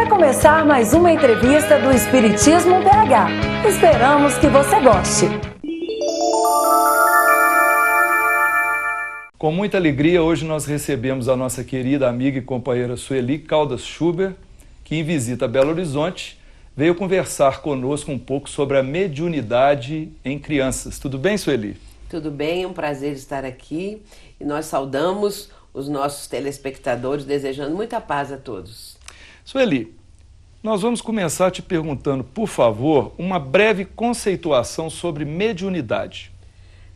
Vai começar mais uma entrevista do Espiritismo BH. Esperamos que você goste. Com muita alegria, hoje nós recebemos a nossa querida amiga e companheira Sueli Caldas Schubert, que em visita a Belo Horizonte veio conversar conosco um pouco sobre a mediunidade em crianças. Tudo bem, Sueli? Tudo bem, é um prazer estar aqui e nós saudamos os nossos telespectadores, desejando muita paz a todos. Sueli, nós vamos começar te perguntando, por favor, uma breve conceituação sobre mediunidade.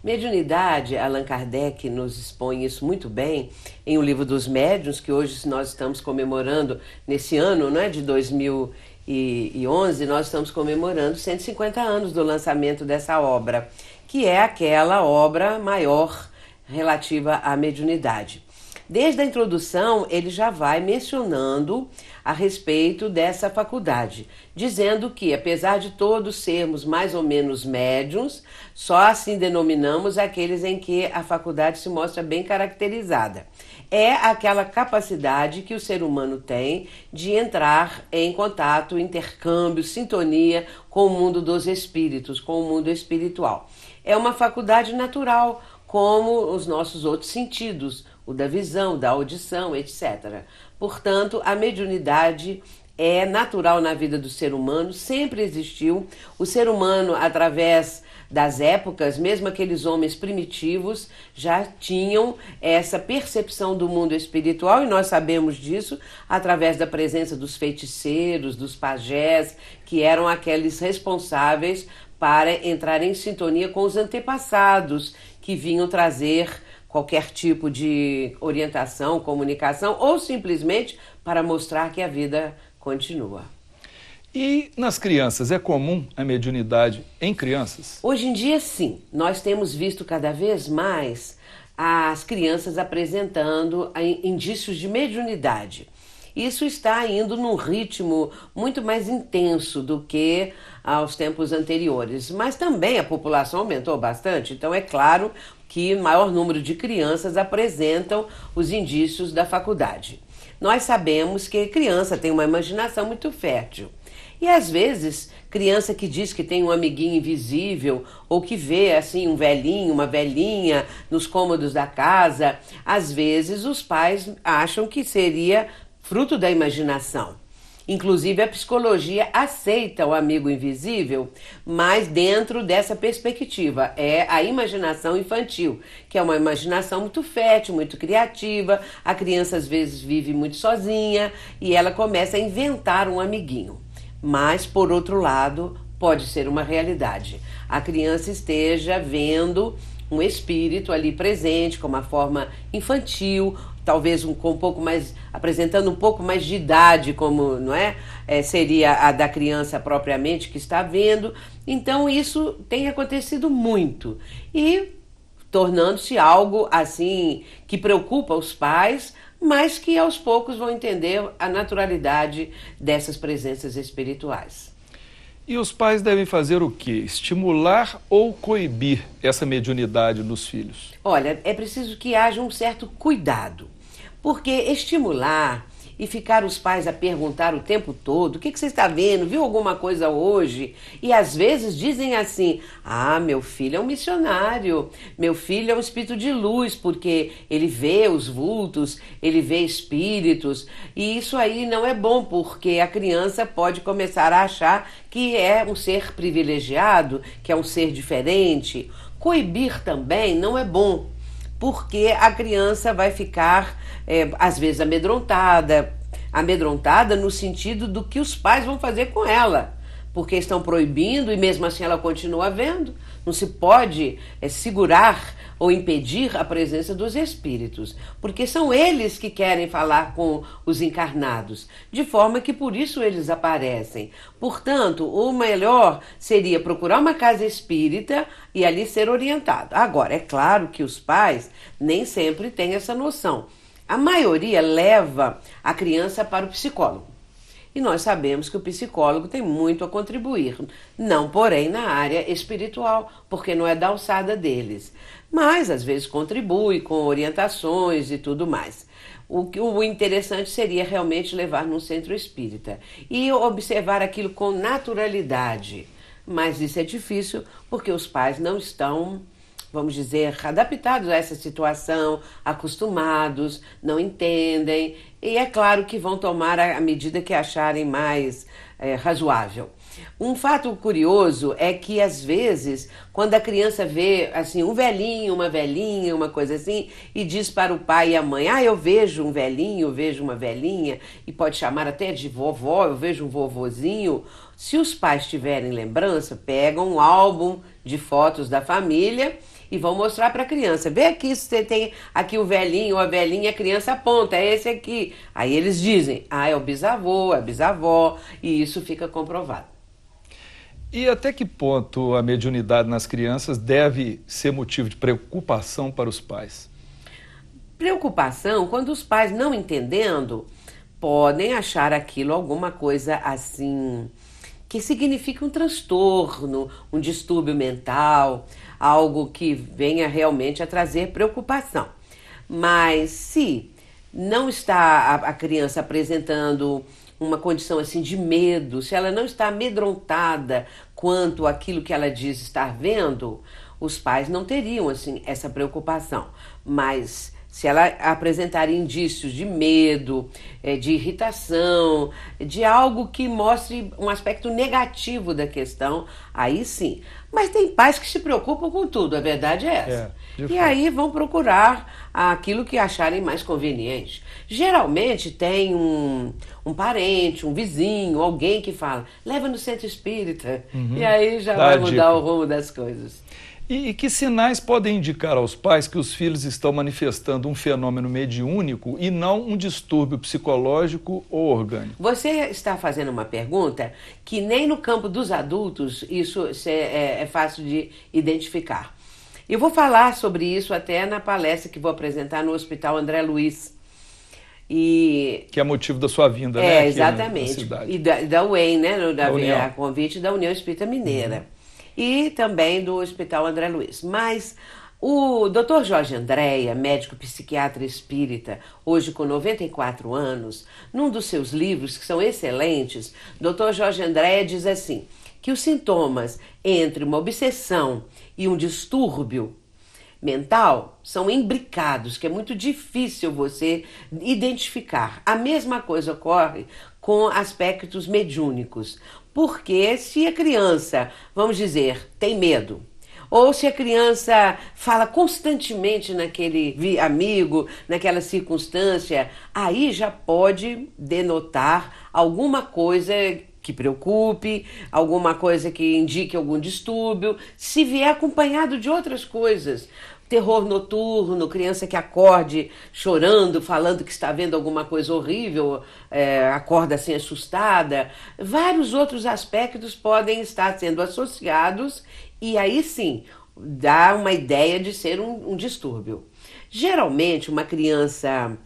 Mediunidade, Allan Kardec nos expõe isso muito bem em O Livro dos Médiuns, que hoje nós estamos comemorando nesse ano, não é, de 2011, nós estamos comemorando 150 anos do lançamento dessa obra, que é aquela obra maior relativa à mediunidade. Desde a introdução, ele já vai mencionando a respeito dessa faculdade, dizendo que, apesar de todos sermos mais ou menos médiuns, só assim denominamos aqueles em que a faculdade se mostra bem caracterizada. É aquela capacidade que o ser humano tem de entrar em contato, intercâmbio, sintonia com o mundo dos espíritos, com o mundo espiritual. É uma faculdade natural, como os nossos outros sentidos, o da visão, da audição, etc. Portanto, a mediunidade é natural na vida do ser humano, sempre existiu. O ser humano, através das épocas, mesmo aqueles homens primitivos, já tinham essa percepção do mundo espiritual, e nós sabemos disso através da presença dos feiticeiros, dos pajés, que eram aqueles responsáveis para entrar em sintonia com os antepassados, que vinham trazer qualquer tipo de orientação, comunicação, ou simplesmente para mostrar que a vida continua. E nas crianças, é comum a mediunidade em crianças? Hoje em dia, sim. Nós temos visto cada vez mais as crianças apresentando indícios de mediunidade. Isso está indo num ritmo muito mais intenso do que aos tempos anteriores. Mas também a população aumentou bastante, então é claro que o maior número de crianças apresentam os indícios da faculdade. Nós sabemos que criança tem uma imaginação muito fértil. E às vezes, criança que diz que tem um amiguinho invisível ou que vê assim um velhinho, uma velhinha nos cômodos da casa, às vezes os pais acham que seria fruto da imaginação. Inclusive a psicologia aceita o amigo invisível, mas dentro dessa perspectiva é a imaginação infantil, que é uma imaginação muito fértil, muito criativa. A criança às vezes vive muito sozinha e ela começa a inventar um amiguinho. Mas, por outro lado, pode ser uma realidade. A criança esteja vendo um espírito ali presente, com uma forma infantil, talvez com um pouco mais, apresentando um pouco mais de idade, como não é? Seria a da criança propriamente que está vendo. Então isso tem acontecido muito e tornando-se algo assim que preocupa os pais, mas que aos poucos vão entender a naturalidade dessas presenças espirituais. E os pais devem fazer o quê? Estimular ou coibir essa mediunidade nos filhos? Olha, é preciso que haja um certo cuidado, porque estimular e ficar os pais a perguntar o tempo todo: o que você está vendo? Viu alguma coisa hoje? E às vezes dizem assim: ah, meu filho é um missionário, meu filho é um espírito de luz, porque ele vê os vultos, ele vê espíritos. E isso aí não é bom, porque a criança pode começar a achar que é um ser privilegiado, que é um ser diferente. Coibir também não é bom, porque a criança vai ficar, às vezes, amedrontada no sentido do que os pais vão fazer com ela, porque estão proibindo e mesmo assim ela continua vendo. Não se pode segurar ou impedir a presença dos espíritos, porque são eles que querem falar com os encarnados, de forma que por isso eles aparecem. Portanto, o melhor seria procurar uma casa espírita e ali ser orientado. Agora, é claro que os pais nem sempre têm essa noção. A maioria leva a criança para o psicólogo. E nós sabemos que o psicólogo tem muito a contribuir, não porém na área espiritual, porque não é da alçada deles. Mas às vezes contribui com orientações e tudo mais. O interessante seria realmente levar num centro espírita e observar aquilo com naturalidade. Mas isso é difícil porque os pais não estão, vamos dizer, adaptados a essa situação, acostumados, não entendem. E é claro que vão tomar a medida que acharem mais razoável. Um fato curioso é que, às vezes, quando a criança vê assim, um velhinho, uma velhinha, uma coisa assim, e diz para o pai e a mãe, eu vejo um velhinho, eu vejo uma velhinha, e pode chamar até de vovó, eu vejo um vovozinho. Se os pais tiverem lembrança, pegam um álbum de fotos da família e vão mostrar para a criança. Vê aqui, se você tem aqui o velhinho ou a velhinha, a criança aponta, é esse aqui. Aí eles dizem, é o bisavô, é a bisavó, e isso fica comprovado. E até que ponto a mediunidade nas crianças deve ser motivo de preocupação para os pais? Preocupação, quando os pais, não entendendo, podem achar aquilo alguma coisa assim, que significa um transtorno, um distúrbio mental, algo que venha realmente a trazer preocupação. Mas se não está a criança apresentando uma condição assim de medo, se ela não está amedrontada quanto àquilo que ela diz estar vendo, os pais não teriam assim essa preocupação. Mas se ela apresentar indícios de medo, de irritação, de algo que mostre um aspecto negativo da questão, aí sim. Mas tem pais que se preocupam com tudo, a verdade é essa. E aí vão procurar aquilo que acharem mais conveniente. Geralmente tem um parente, um vizinho, alguém que fala, leva no centro espírita, e aí já vai mudar o rumo das coisas. E que sinais podem indicar aos pais que os filhos estão manifestando um fenômeno mediúnico e não um distúrbio psicológico ou orgânico? Você está fazendo uma pergunta que nem no campo dos adultos isso é fácil de identificar. Eu vou falar sobre isso até na palestra que vou apresentar no Hospital André Luiz. Que é motivo da sua vinda, né? Aqui exatamente. na cidade. E da UEM, né? A convite da União Espírita Mineira. E também do Hospital André Luiz. Mas o Dr. Jorge Andréa, médico psiquiatra espírita, hoje com 94 anos, num dos seus livros, que são excelentes, Dr. Jorge Andréa diz assim, que os sintomas entre uma obsessão e um distúrbio mental são imbricados, que é muito difícil você identificar. A mesma coisa ocorre com aspectos mediúnicos. Porque se a criança, vamos dizer, tem medo, ou se a criança fala constantemente naquele amigo, naquela circunstância, aí já pode denotar alguma coisa que preocupe, alguma coisa que indique algum distúrbio, se vier acompanhado de outras coisas. Terror noturno, criança que acorde chorando, falando que está vendo alguma coisa horrível, acorda assim assustada. Vários outros aspectos podem estar sendo associados e aí sim dá uma ideia de ser um distúrbio. Geralmente uma criança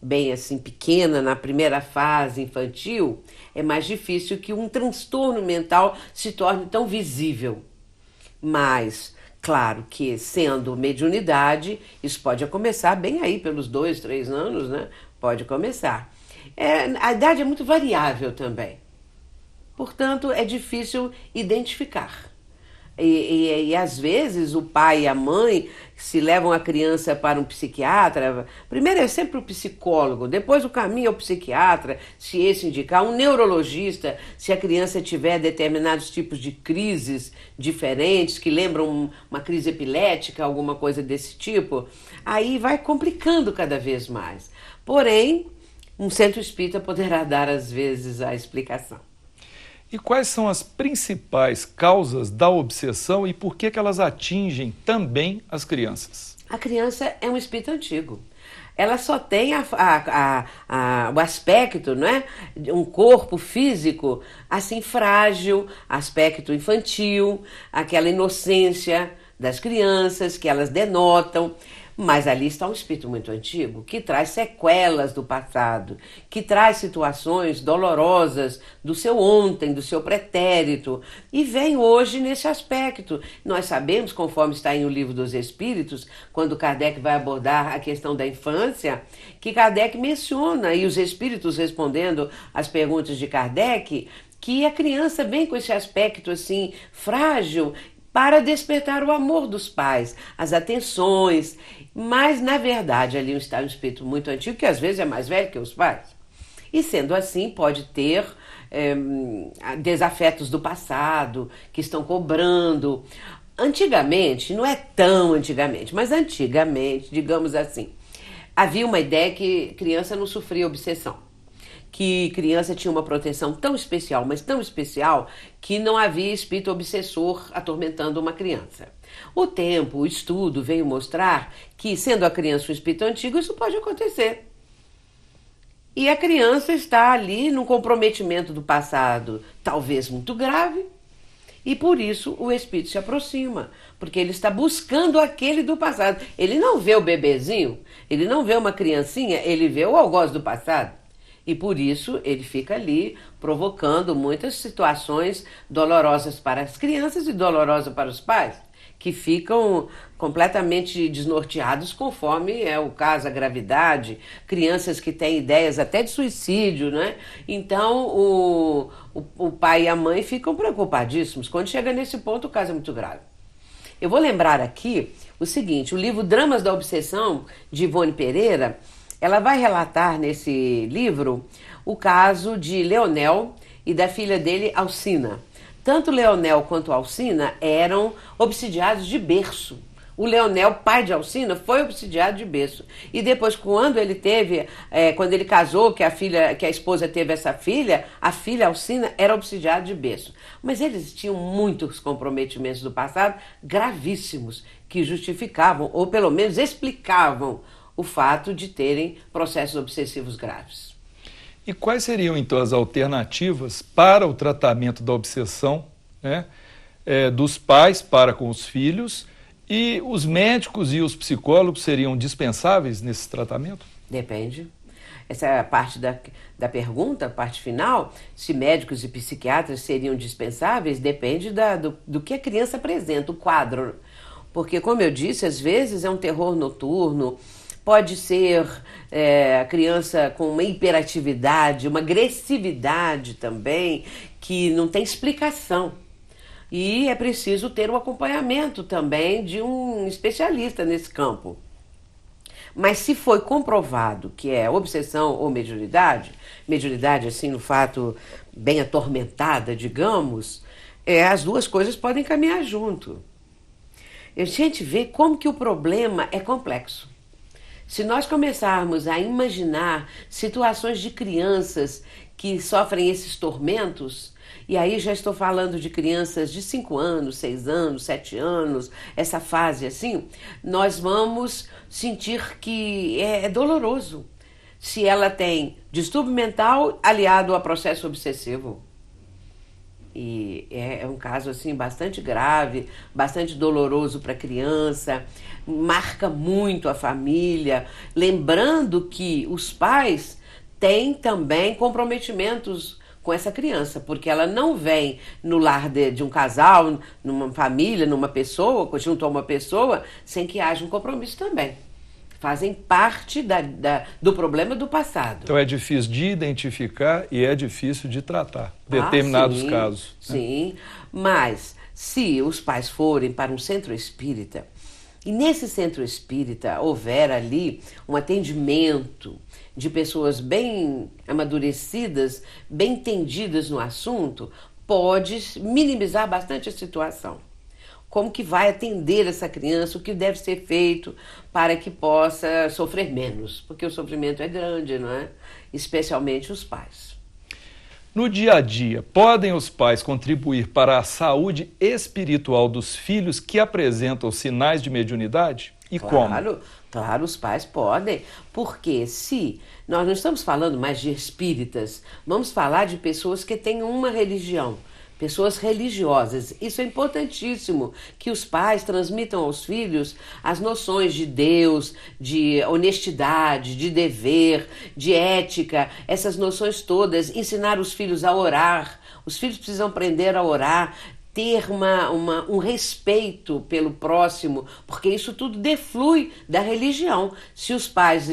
bem assim pequena, na primeira fase infantil, é mais difícil que um transtorno mental se torne tão visível. Mas claro que, sendo mediunidade, isso pode começar bem aí, pelos 2, 3 anos, né? Pode começar. A idade é muito variável também. Portanto, é difícil identificar. E às vezes o pai e a mãe se levam a criança para um psiquiatra, primeiro é sempre o psicólogo, depois o caminho é o psiquiatra, se esse indicar, um neurologista, se a criança tiver determinados tipos de crises diferentes, que lembram uma crise epilética, alguma coisa desse tipo, aí vai complicando cada vez mais. Porém, um centro espírita poderá dar às vezes a explicação. E quais são as principais causas da obsessão e por que elas atingem também as crianças? A criança é um espírito antigo. Ela só tem o aspecto, né, um corpo físico assim frágil, aspecto infantil, aquela inocência das crianças que elas denotam. Mas ali está um espírito muito antigo que traz sequelas do passado, que traz situações dolorosas do seu ontem, do seu pretérito, e vem hoje nesse aspecto. Nós sabemos, conforme está em O Livro dos Espíritos, quando Kardec vai abordar a questão da infância, que Kardec menciona, e os espíritos respondendo às perguntas de Kardec, que a criança vem com esse aspecto assim frágil para despertar o amor dos pais, as atenções, mas na verdade ali está um espírito muito antigo que às vezes é mais velho que os pais. E sendo assim pode ter desafetos do passado que estão cobrando. Antigamente, não é tão antigamente, mas antigamente, digamos assim, havia uma ideia que criança não sofria obsessão, que criança tinha uma proteção tão especial, mas tão especial, que não havia espírito obsessor atormentando uma criança. O tempo, o estudo veio mostrar que, sendo a criança um espírito antigo, isso pode acontecer. E a criança está ali num comprometimento do passado, talvez muito grave, e por isso o espírito se aproxima, porque ele está buscando aquele do passado. Ele não vê o bebezinho, ele não vê uma criancinha, ele vê o algoz do passado. E por isso ele fica ali provocando muitas situações dolorosas para as crianças e dolorosas para os pais, que ficam completamente desnorteados conforme é o caso, a gravidade, crianças que têm ideias até de suicídio, né? Então o pai e a mãe ficam preocupadíssimos. Quando chega nesse ponto, o caso é muito grave. Eu vou lembrar aqui o seguinte, o livro Dramas da Obsessão, de Ivone Pereira, ela vai relatar nesse livro o caso de Leonel e da filha dele, Alcina. Tanto Leonel quanto Alcina eram obsidiados de berço. O Leonel, pai de Alcina, foi obsidiado de berço. E depois, quando ele casou, que a esposa teve essa filha, a filha Alcina era obsidiada de berço. Mas eles tinham muitos comprometimentos do passado gravíssimos, que justificavam, ou pelo menos explicavam, o fato de terem processos obsessivos graves. E quais seriam, então, as alternativas para o tratamento da obsessão, né, dos pais para com os filhos? E os médicos e os psicólogos seriam dispensáveis nesse tratamento? Depende. Essa é a parte da pergunta, a parte final. Se médicos e psiquiatras seriam dispensáveis, depende do que a criança apresenta, o quadro. Porque, como eu disse, às vezes é um terror noturno, pode ser a criança com uma hiperatividade, uma agressividade também, que não tem explicação. E é preciso ter o acompanhamento também de um especialista nesse campo. Mas se foi comprovado que é obsessão ou mediunidade assim, no fato bem atormentada, digamos, as duas coisas podem caminhar junto. A gente vê como que o problema é complexo. Se nós começarmos a imaginar situações de crianças que sofrem esses tormentos, e aí já estou falando de crianças de 5 anos, 6 anos, 7 anos, essa fase assim, nós vamos sentir que é doloroso se ela tem distúrbio mental aliado a processo obsessivo. E é um caso assim bastante grave, bastante doloroso para a criança, marca muito a família, lembrando que os pais têm também comprometimentos com essa criança, porque ela não vem no lar de um casal, numa família, numa pessoa, junto a uma pessoa, sem que haja um compromisso também. Fazem parte do problema do passado. Então é difícil de identificar e é difícil de tratar determinados casos. Sim, mas se os pais forem para um centro espírita, e nesse centro espírita houver ali um atendimento de pessoas bem amadurecidas, bem entendidas no assunto, pode minimizar bastante a situação. Como que vai atender essa criança, o que deve ser feito para que possa sofrer menos, porque o sofrimento é grande, não é? Especialmente os pais. No dia a dia, podem os pais contribuir para a saúde espiritual dos filhos que apresentam sinais de mediunidade? E como? Claro, os pais podem, porque se nós não estamos falando mais de espíritas, vamos falar de pessoas que têm uma religião, pessoas religiosas. Isso é importantíssimo, que os pais transmitam aos filhos as noções de Deus, de honestidade, de dever, de ética, essas noções todas, ensinar os filhos a orar. Os filhos precisam aprender a orar, ter um respeito pelo próximo, porque isso tudo deflui da religião. Se os pais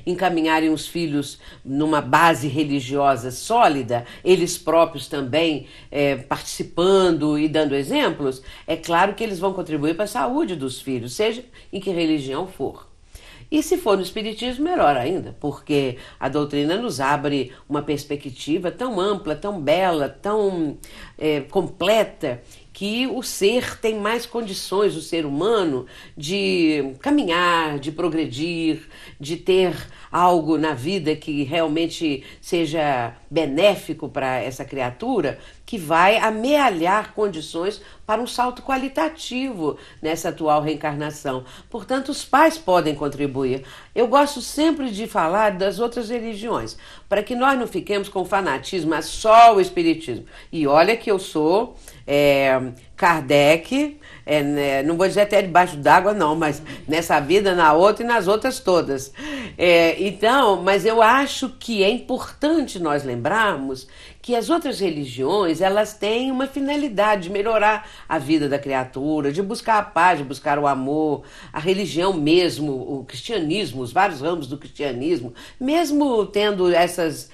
encaminharem os filhos numa base religiosa sólida, eles próprios também participando e dando exemplos, é claro que eles vão contribuir para a saúde dos filhos, seja em que religião for. E se for no Espiritismo, melhor ainda, porque a doutrina nos abre uma perspectiva tão ampla, tão bela, tão completa, que o ser tem mais condições, o ser humano, de caminhar, de progredir, de ter algo na vida que realmente seja benéfico para essa criatura, que vai amealhar condições para um salto qualitativo nessa atual reencarnação. Portanto, os pais podem contribuir. Eu gosto sempre de falar das outras religiões, para que nós não fiquemos com fanatismo, mas só o Espiritismo. E olha que eu sou Kardec, não vou dizer até debaixo d'água não, mas nessa vida, na outra e nas outras todas. Então, mas eu acho que é importante nós lembrarmos que as outras religiões, elas têm uma finalidade de melhorar a vida da criatura, de buscar a paz, de buscar o amor. A religião mesmo, o cristianismo, os vários ramos do cristianismo, mesmo tendo essas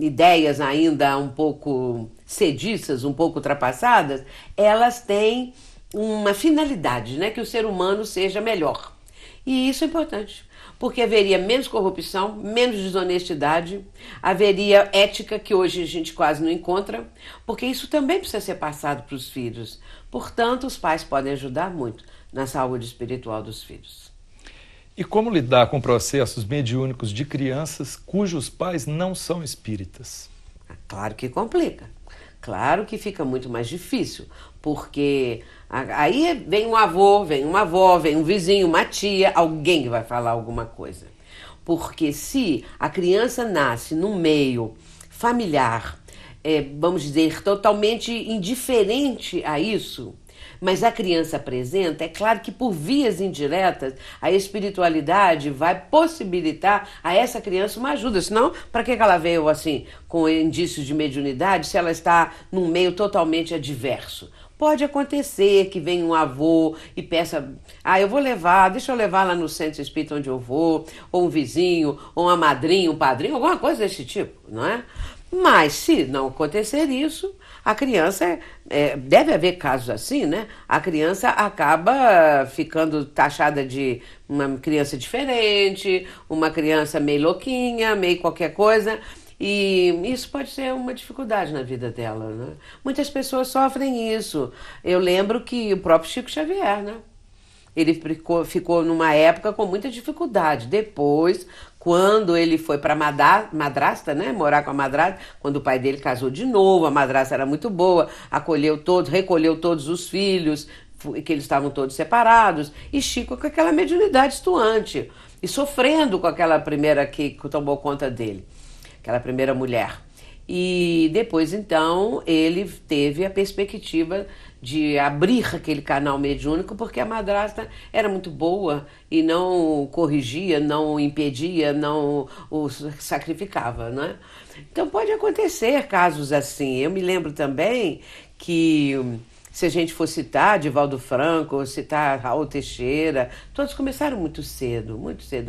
ideias ainda um pouco sediças, um pouco ultrapassadas, elas têm uma finalidade, né? Que o ser humano seja melhor. E isso é importante, porque haveria menos corrupção, menos desonestidade, haveria ética que hoje a gente quase não encontra, porque isso também precisa ser passado para os filhos. Portanto, os pais podem ajudar muito na saúde espiritual dos filhos. E como lidar com processos mediúnicos de crianças cujos pais não são espíritas? Claro que complica. Claro que fica muito mais difícil, porque aí vem um avô, vem uma avó, vem um vizinho, uma tia, alguém que vai falar alguma coisa. Porque se a criança nasce num meio familiar, vamos dizer, totalmente indiferente a isso, mas a criança apresenta, é claro que por vias indiretas, a espiritualidade vai possibilitar a essa criança uma ajuda. Senão, para que ela veio assim, com indícios de mediunidade, se ela está num meio totalmente adverso? Pode acontecer que venha um avô e peça, deixa eu levar lá no centro espírita onde eu vou, ou um vizinho, ou uma madrinha, um padrinho, alguma coisa desse tipo, não é? Mas se não acontecer isso, a criança, deve haver casos assim, né? A criança acaba ficando taxada de uma criança diferente, uma criança meio louquinha, meio qualquer coisa, e isso pode ser uma dificuldade na vida dela, né? Muitas pessoas sofrem isso. Eu lembro que o próprio Chico Xavier, né? Ele ficou numa época com muita dificuldade. Depois, quando ele foi para madrasta, né, morar com a madrasta, quando o pai dele casou de novo, a madrasta era muito boa, recolheu todos os filhos, que eles estavam todos separados, e Chico com aquela mediunidade estuante, e sofrendo com aquela primeira que tomou conta dele, aquela primeira mulher. E depois, então, ele teve a perspectiva de abrir aquele canal mediúnico, porque a madrasta era muito boa e não corrigia, não impedia, não o sacrificava, né? Então pode acontecer casos assim. Eu me lembro também que, se a gente for citar Divaldo Franco, citar Raul Teixeira, todos começaram muito cedo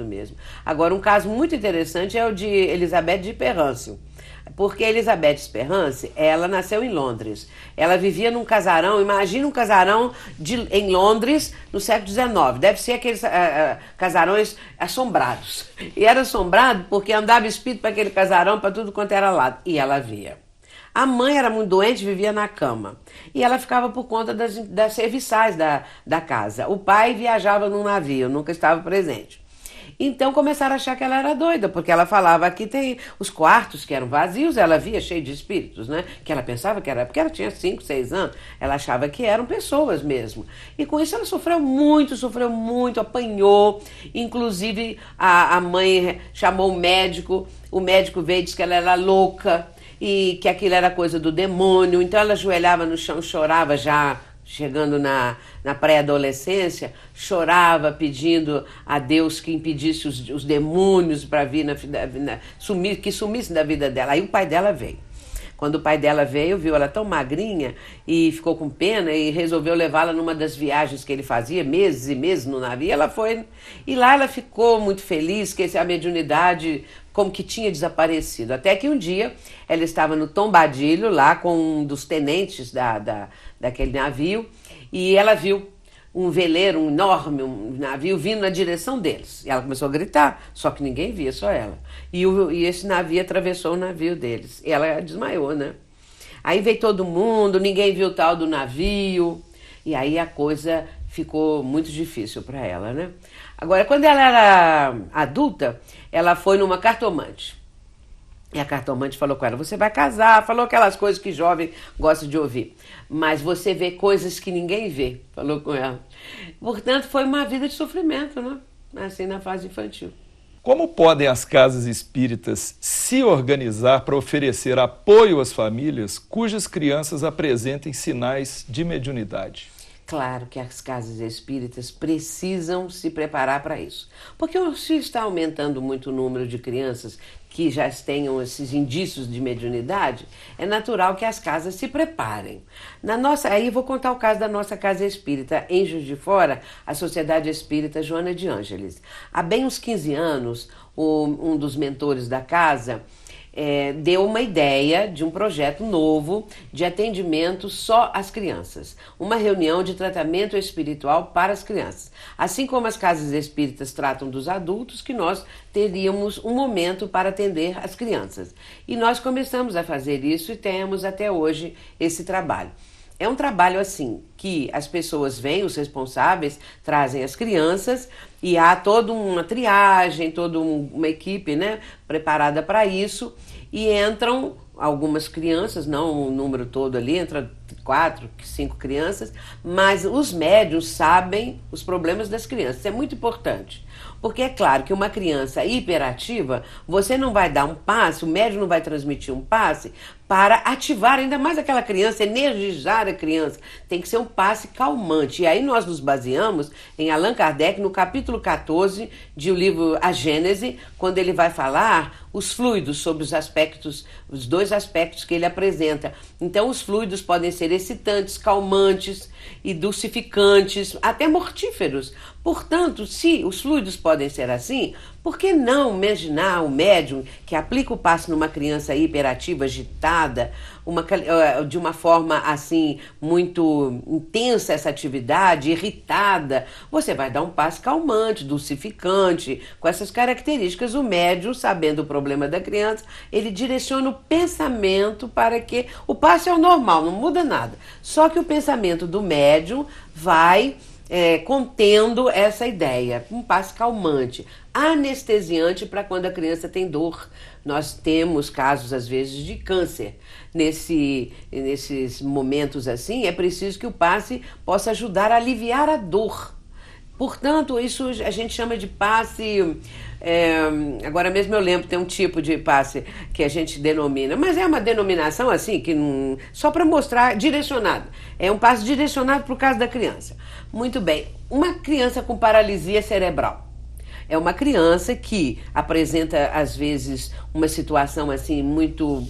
mesmo. Agora, um caso muito interessante é o de Elizabeth de Perrance. Porque a Elizabeth Sperance, ela nasceu em Londres. Ela vivia num casarão, imagina um casarão em Londres no século XIX. Deve ser aqueles casarões assombrados. E era assombrado porque andava espírito para aquele casarão, para tudo quanto era lado. E ela via. A mãe era muito doente, vivia na cama. E ela ficava por conta das serviçais da casa. O pai viajava num navio, nunca estava presente. Então começaram a achar que ela era doida, porque ela falava que tem os quartos que eram vazios, ela via cheio de espíritos, né? Que ela pensava que era, porque ela tinha 5, 6 anos, ela achava que eram pessoas mesmo. E com isso ela sofreu muito, apanhou. Inclusive a mãe chamou o médico veio e disse que ela era louca. e que aquilo era coisa do demônio. Então ela ajoelhava no chão, chorava já, chegando na pré-adolescência, chorava pedindo a Deus que impedisse os demônios para vir, que sumissem da vida dela. Aí o pai dela veio. Quando o pai dela veio, viu ela tão magrinha e ficou com pena e resolveu levá-la numa das viagens que ele fazia, meses e meses no navio. Ela foi, e lá ela ficou muito feliz que a mediunidade como que tinha desaparecido. Até que um dia ela estava no tombadilho lá com um dos tenentes daquele navio e ela viu um veleiro, um enorme navio vindo na direção deles. E ela começou a gritar, só que ninguém via, só ela. E esse navio atravessou o navio deles. E ela desmaiou, né? Aí veio todo mundo, ninguém viu o tal do navio. E aí a coisa ficou muito difícil para ela, né? Agora, quando ela era adulta, ela foi numa cartomante. E a cartomante falou com ela, você vai casar, falou aquelas coisas que jovem gosta de ouvir. Mas você vê coisas que ninguém vê, falou com ela. Portanto, foi uma vida de sofrimento, né? Assim, na fase infantil. Como podem as casas espíritas se organizar para oferecer apoio às famílias cujas crianças apresentem sinais de mediunidade? Claro que as casas espíritas precisam se preparar para isso. Porque se está aumentando muito o número de crianças que já tenham esses indícios de mediunidade, é natural que as casas se preparem. Aí vou contar o caso da nossa casa espírita, em Juiz de Fora, a Sociedade Espírita Joana de Ângeles. Há bem uns 15 anos, um dos mentores da casa deu uma ideia de um projeto novo de atendimento só às crianças. Uma reunião de tratamento espiritual para as crianças. Assim como as casas espíritas tratam dos adultos, que nós teríamos um momento para atender as crianças. E nós começamos a fazer isso e temos até hoje esse trabalho. É um trabalho assim, que as pessoas vêm, os responsáveis, trazem as crianças e há toda uma triagem, toda uma equipe, né, preparada para isso e entram algumas crianças, não o número todo ali, entra 4, 5 crianças, mas os médiuns sabem os problemas das crianças, isso é muito importante. Porque é claro que uma criança hiperativa, você não vai dar um passe, o médium não vai transmitir um passe para ativar ainda mais aquela criança, energizar a criança. Tem que ser um passe calmante. E aí nós nos baseamos em Allan Kardec, no capítulo 14 do livro A Gênese, quando ele vai falar os fluidos, sobre os 2 aspectos que ele apresenta. Então os fluidos podem ser excitantes, calmantes e dulcificantes, até mortíferos. Portanto, se os fluidos podem ser assim, por que não imaginar o médium que aplica o passe numa criança hiperativa, agitada, de uma forma assim muito intensa essa atividade, irritada? Você vai dar um passe calmante, dulcificante, com essas características. O médium, sabendo o problema da criança, ele direciona o pensamento para que o passe é o normal, não muda nada. Só que o pensamento do médium vai contendo essa ideia, um passe calmante, anestesiante para quando a criança tem dor. Nós temos casos, às vezes, de câncer. Nesses momentos assim, é preciso que o passe possa ajudar a aliviar a dor. Portanto, isso a gente chama de passe... agora mesmo eu lembro, tem um tipo de passe que a gente denomina, mas é uma denominação assim, que só para mostrar, direcionado. É um passe direcionado para o caso da criança. Muito bem, uma criança com paralisia cerebral. É uma criança que apresenta, às vezes, uma situação assim muito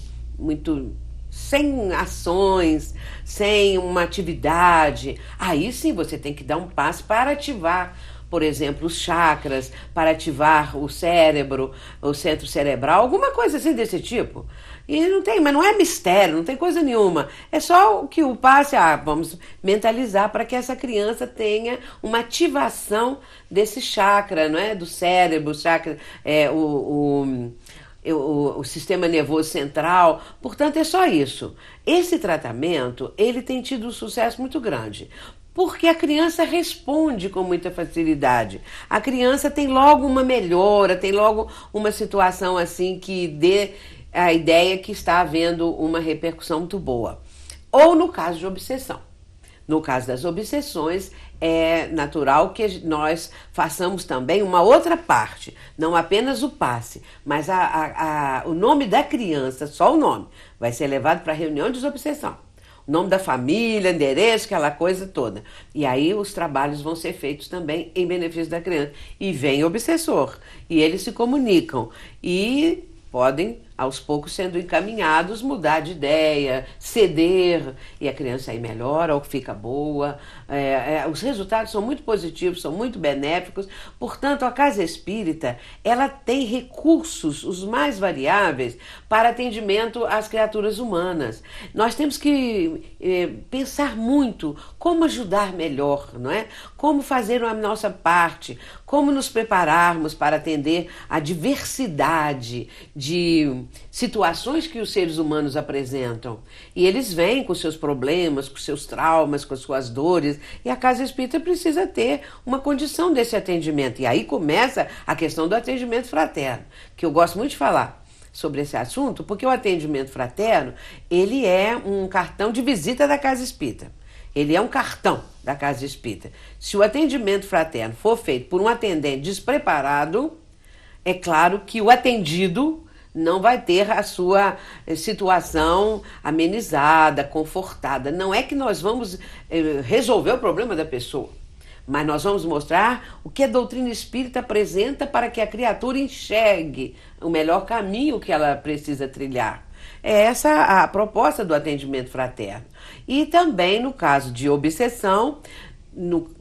sem ações, sem uma atividade. Aí sim você tem que dar um passe para ativar, por exemplo, os chakras, para ativar o cérebro, o centro cerebral, alguma coisa assim desse tipo. E mas não é mistério, não tem coisa nenhuma. É só que o passe, vamos mentalizar para que essa criança tenha uma ativação desse chakra, não é? Do cérebro, o chakra, o sistema nervoso central. Portanto, é só isso. Esse tratamento, ele tem tido um sucesso muito grande. Porque a criança responde com muita facilidade. A criança tem logo uma melhora, tem logo uma situação assim que dê a ideia que está havendo uma repercussão muito boa. Ou no caso de obsessão. No caso das obsessões, é natural que nós façamos também uma outra parte, não apenas o passe, mas o nome da criança, só o nome, vai ser levado para a reunião de desobsessão. O nome da família, endereço, aquela coisa toda. E aí os trabalhos vão ser feitos também em benefício da criança. E vem o obsessor, e eles se comunicam, e podem, aos poucos, sendo encaminhados, mudar de ideia, ceder, e a criança aí melhora ou fica boa. Os resultados são muito positivos, são muito benéficos. Portanto, a Casa Espírita, ela tem recursos, os mais variáveis, para atendimento às criaturas humanas. Nós temos que pensar muito como ajudar melhor, não é? Como fazer a nossa parte, como nos prepararmos para atender a diversidade de situações que os seres humanos apresentam. E eles vêm com seus problemas, com seus traumas, com suas dores, e a Casa Espírita precisa ter uma condição desse atendimento. E aí começa a questão do atendimento fraterno, que eu gosto muito de falar sobre esse assunto, porque o atendimento fraterno, ele é um cartão de visita da Casa Espírita. Ele é um cartão da Casa Espírita. Se o atendimento fraterno for feito por um atendente despreparado, é claro que o atendido não vai ter a sua situação amenizada, confortada. Não é que nós vamos resolver o problema da pessoa, mas nós vamos mostrar o que a doutrina espírita apresenta para que a criatura enxergue o melhor caminho que ela precisa trilhar. É essa a proposta do atendimento fraterno. E também no caso de obsessão,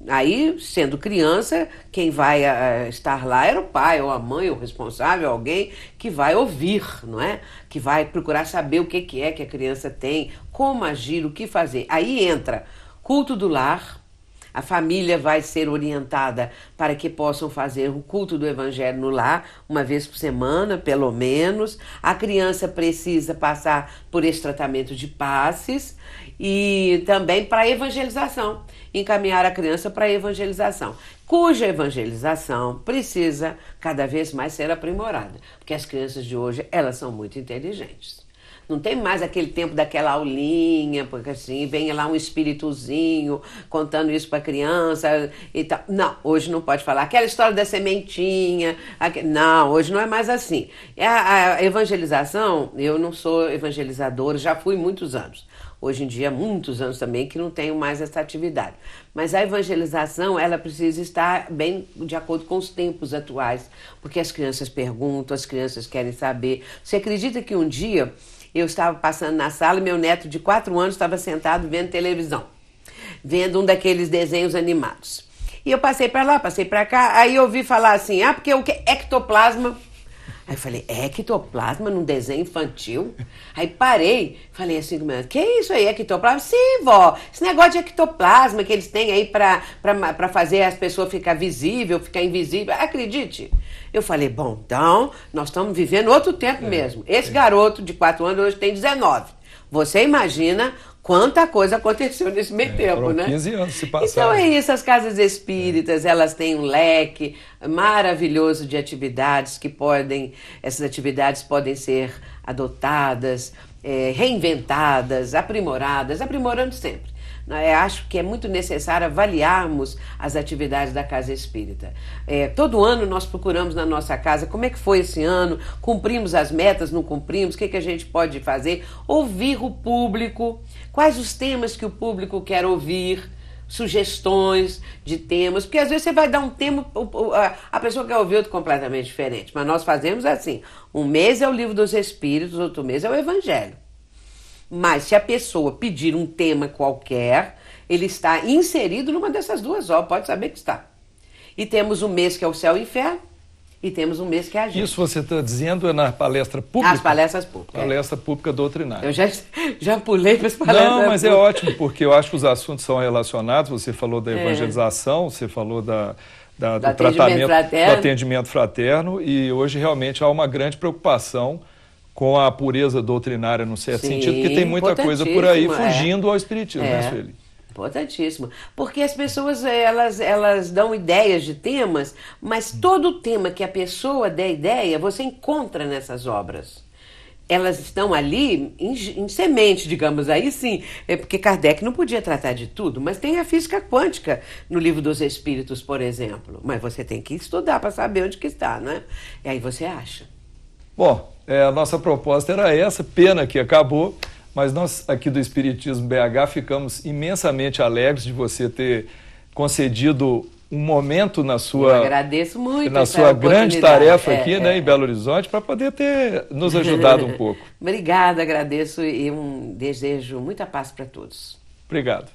aí, sendo criança, quem vai estar lá era o pai, ou a mãe, ou o responsável, alguém que vai ouvir, não é? Que vai procurar saber o que é que a criança tem, como agir, o que fazer. Aí entra culto do lar. A família vai ser orientada para que possam fazer o culto do Evangelho no lar, uma vez por semana, pelo menos. A criança precisa passar por esse tratamento de passes e também para a evangelização, encaminhar a criança para a evangelização, cuja evangelização precisa cada vez mais ser aprimorada, porque as crianças de hoje, elas são muito inteligentes. Não tem mais aquele tempo daquela aulinha, porque assim, vem lá um espíritozinho contando isso para a criança e tal. Não, hoje não pode falar. Aquela história da sementinha. Não, hoje não é mais assim. A evangelização, eu não sou evangelizadora, já fui muitos anos. Hoje em dia, muitos anos também que não tenho mais essa atividade. Mas a evangelização, ela precisa estar bem de acordo com os tempos atuais, porque as crianças perguntam, as crianças querem saber. Você acredita que um dia eu estava passando na sala e meu neto de 4 anos estava sentado vendo televisão, vendo um daqueles desenhos animados. E eu passei para lá, passei para cá, aí eu ouvi falar assim, porque o que é ectoplasma? Aí eu falei, ectoplasma num desenho infantil? Aí parei, falei assim, que é isso aí, ectoplasma? Sim, vó, esse negócio de ectoplasma que eles têm aí para fazer as pessoas ficar visível, ficar invisível, acredite. Eu falei, bom, então nós estamos vivendo outro tempo mesmo. Esse garoto de 4 anos hoje tem 19. Você imagina quanta coisa aconteceu nesse meio tempo, né? 15 anos se passaram. Então é isso, as casas espíritas, elas têm um leque maravilhoso de atividades essas atividades podem ser adotadas, reinventadas, aprimorando sempre. Acho que é muito necessário avaliarmos as atividades da Casa Espírita. Todo ano nós procuramos na nossa casa como é que foi esse ano, cumprimos as metas, não cumprimos, o que a gente pode fazer, ouvir o público, quais os temas que o público quer ouvir, sugestões de temas, porque às vezes você vai dar um tema, a pessoa quer ouvir outro completamente diferente, mas nós fazemos assim, um mês é o Livro dos Espíritos, outro mês é o Evangelho. Mas se a pessoa pedir um tema qualquer, ele está inserido numa dessas duas obras, pode saber que está. E temos um mês que é o Céu e o Inferno, e temos um mês que é a gente. Isso você está dizendo é na palestra pública? As palestras públicas. Palestra pública doutrinária. Eu já pulei para as palestras Não, mas públicas. é ótimo, porque eu acho que os assuntos são relacionados. Você falou da evangelização, você falou do tratamento, do atendimento fraterno, e hoje realmente há uma grande preocupação com a pureza doutrinária, no certo sentido, porque tem muita coisa por aí fugindo ao espiritismo, né, Sueli? Importantíssimo. Porque as pessoas, elas dão ideias de temas, mas todo tema que a pessoa der ideia, você encontra nessas obras. elas estão ali em semente, digamos, aí sim, porque Kardec não podia tratar de tudo, mas tem a física quântica no Livro dos Espíritos, por exemplo. Mas você tem que estudar para saber onde que está, né? E aí você acha. Bom, a nossa proposta era essa, pena que acabou, mas nós aqui do Espiritismo BH ficamos imensamente alegres de você ter concedido um momento na sua, eu agradeço muito na sua grande tarefa aqui, né, em Belo Horizonte, para poder ter nos ajudado um pouco. Obrigada, agradeço e desejo muita paz para todos. Obrigado.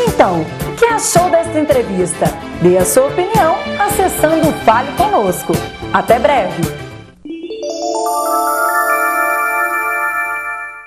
Então, o que achou desta entrevista? Dê a sua opinião acessando o Fale Conosco. Até breve!